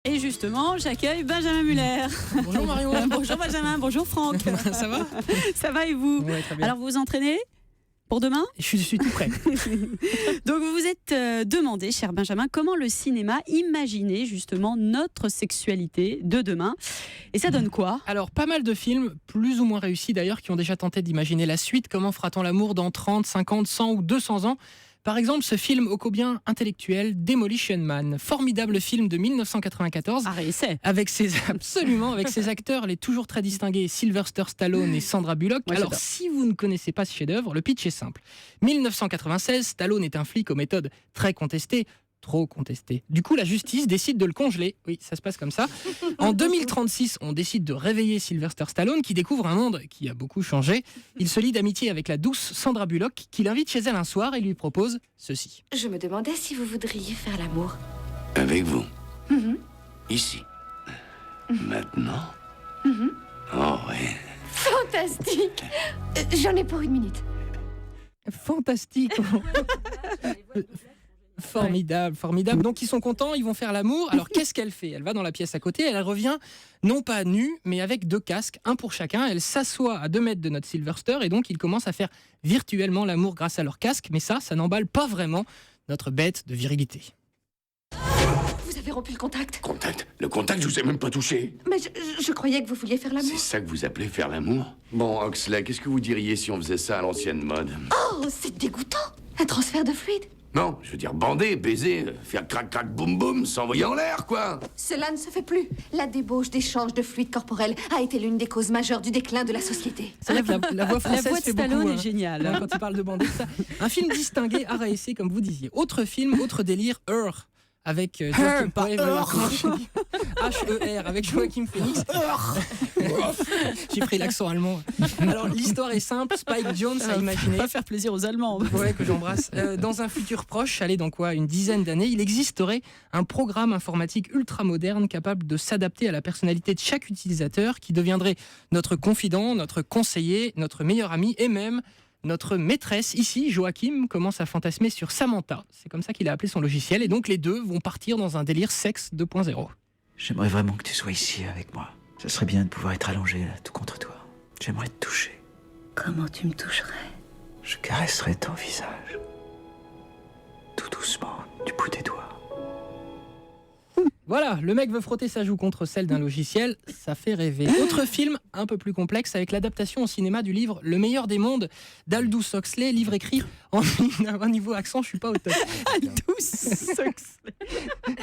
Et justement, j'accueille Benjamin Muller. Bonjour Marion. Bonjour Benjamin, bonjour Franck. Ça va? Ça va et vous? Ouais, très bien. Alors vous vous entraînez pour demain? Je suis tout prêt. Donc vous vous êtes demandé, cher Benjamin, comment le cinéma imaginait justement notre sexualité de demain. Et ça donne quoi? Alors, pas mal de films, plus ou moins réussis d'ailleurs, qui ont déjà tenté d'imaginer la suite. Comment fera-t-on l'amour dans 30, 50, 100 ou 200 ans? Par exemple, ce film ô combien intellectuel, Demolition Man, formidable film de 1994. Ah, réessai. Avec ses acteurs, les toujours très distingués Sylvester Stallone et Sandra Bullock. Ouais, Alors, j'adore. si vous ne connaissez pas ce chef-d'œuvre, le pitch est simple. 1996, Stallone est un flic aux méthodes très contestées. Trop contesté. Du coup, la justice décide de le congeler. Oui, ça se passe comme ça. En 2036, on décide de réveiller Sylvester Stallone, qui découvre un monde qui a beaucoup changé. Il se lie d'amitié avec la douce Sandra Bullock, qui l'invite chez elle un soir et lui propose ceci. Je me demandais si vous voudriez faire l'amour. Avec vous. Ici. Maintenant. Oh ouais. Fantastique. J'en ai pour 1 minute. Fantastique. Formidable, formidable. Donc ils sont contents, ils vont faire l'amour. Alors qu'est-ce qu'elle fait? Elle va dans la pièce à côté, elle revient non pas nue, mais avec 2 casques, un pour chacun. Elle s'assoit à 2 mètres de notre Sylvester et donc ils commencent à faire virtuellement l'amour grâce à leur casque. Mais ça n'emballe pas vraiment notre bête de virilité. Vous avez rompu le contact. Contact. Le contact, je vous ai même pas touché. Mais je croyais que vous vouliez faire l'amour. C'est ça que vous appelez faire l'amour? Bon, Oxley, qu'est-ce que vous diriez si on faisait ça à l'ancienne mode? Oh, c'est dégoûtant. Un transfert de fluide. Non, je veux dire bander, baiser, faire crac-crac boum-boum, s'envoyer en l'air, quoi. Cela ne se fait plus. La débauche d'échange de fluide corporel a été l'une des causes majeures du déclin de la société. C'est vrai que la voix française La voix de fait Stallone beaucoup, est géniale. Quand il parle de bander, ça. Un film distingué, art à essai, comme vous disiez. Autre film, autre délire, Her. Avec Joaquin, pas H-E-R, avec Joaquin Phoenix. J'ai pris l'accent allemand. Alors l'histoire est simple, Spike Jonze a imaginé. Pas faire plaisir aux Allemands. Ouais, que j'embrasse. Dans un futur proche, allez dans quoi, une dizaine d'années, il existerait un programme informatique ultra moderne capable de s'adapter à la personnalité de chaque utilisateur, qui deviendrait notre confident, notre conseiller, notre meilleur ami et même notre maîtresse. Ici, Joachim commence à fantasmer sur Samantha. C'est comme ça qu'il a appelé son logiciel. Et donc les deux vont partir dans un délire sexe 2.0. J'aimerais vraiment que tu sois ici avec moi. Ce serait bien de pouvoir être allongé là, tout contre toi. J'aimerais te toucher. Comment tu me toucherais? Je caresserais ton visage. Tout doucement, du bout des doigts. Voilà, le mec veut frotter sa joue contre celle d'un logiciel, ça fait rêver. Autre film un peu plus complexe avec l'adaptation au cinéma du livre Le meilleur des mondes d'Aldous Huxley, livre écrit en un niveau accent, je suis pas au top.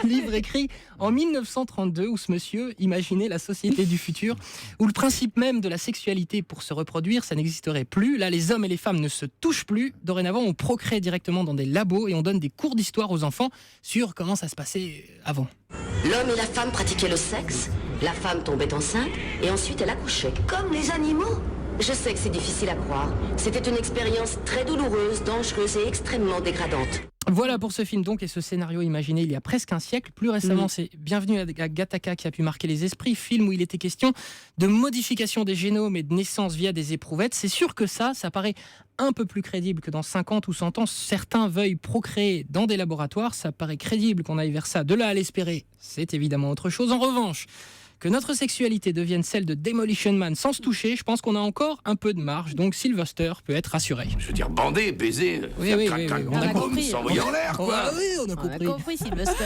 Livre écrit en 1932 où ce monsieur imaginait la société du futur, où le principe même de la sexualité pour se reproduire, ça n'existerait plus. Là, les hommes et les femmes ne se touchent plus. Dorénavant, on procrée directement dans des labos et on donne des cours d'histoire aux enfants sur comment ça se passait avant. L'homme et la femme pratiquaient le sexe, la femme tombait enceinte et ensuite elle accouchait, comme les animaux. Je sais que c'est difficile à croire. C'était une expérience très douloureuse, dangereuse et extrêmement dégradante. Voilà pour ce film donc et ce scénario imaginé il y a presque un siècle. Plus récemment, c'est Bienvenue à Gattaca qui a pu marquer les esprits, film où il était question de modification des génomes et de naissance via des éprouvettes. C'est sûr que ça paraît un peu plus crédible que dans 50 ou 100 ans, certains veuillent procréer dans des laboratoires. Ça paraît crédible qu'on aille vers ça. De là à l'espérer, c'est évidemment autre chose. En revanche, que notre sexualité devienne celle de Demolition Man sans se toucher, je pense qu'on a encore un peu de marge. Donc Sylvester peut être rassuré. Je veux dire bander, baiser, faire crac-crac on a boum-boum, compris. s'envoyer en l'air, quoi. Oui, on a compris. Sylvester.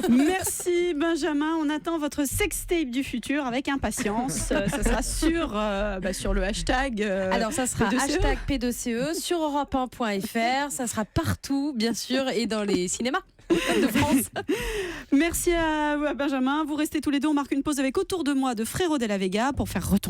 Merci Benjamin, on attend votre sextape du futur avec impatience. Ça sera sur le hashtag. Alors ça sera P2CE. hashtag P2CE sur europe1.fr, ça sera partout bien sûr et dans les cinémas de France. Merci à Benjamin, vous restez tous les deux, on marque une pause avec Autour de moi de Frérot de la Vega pour faire retourner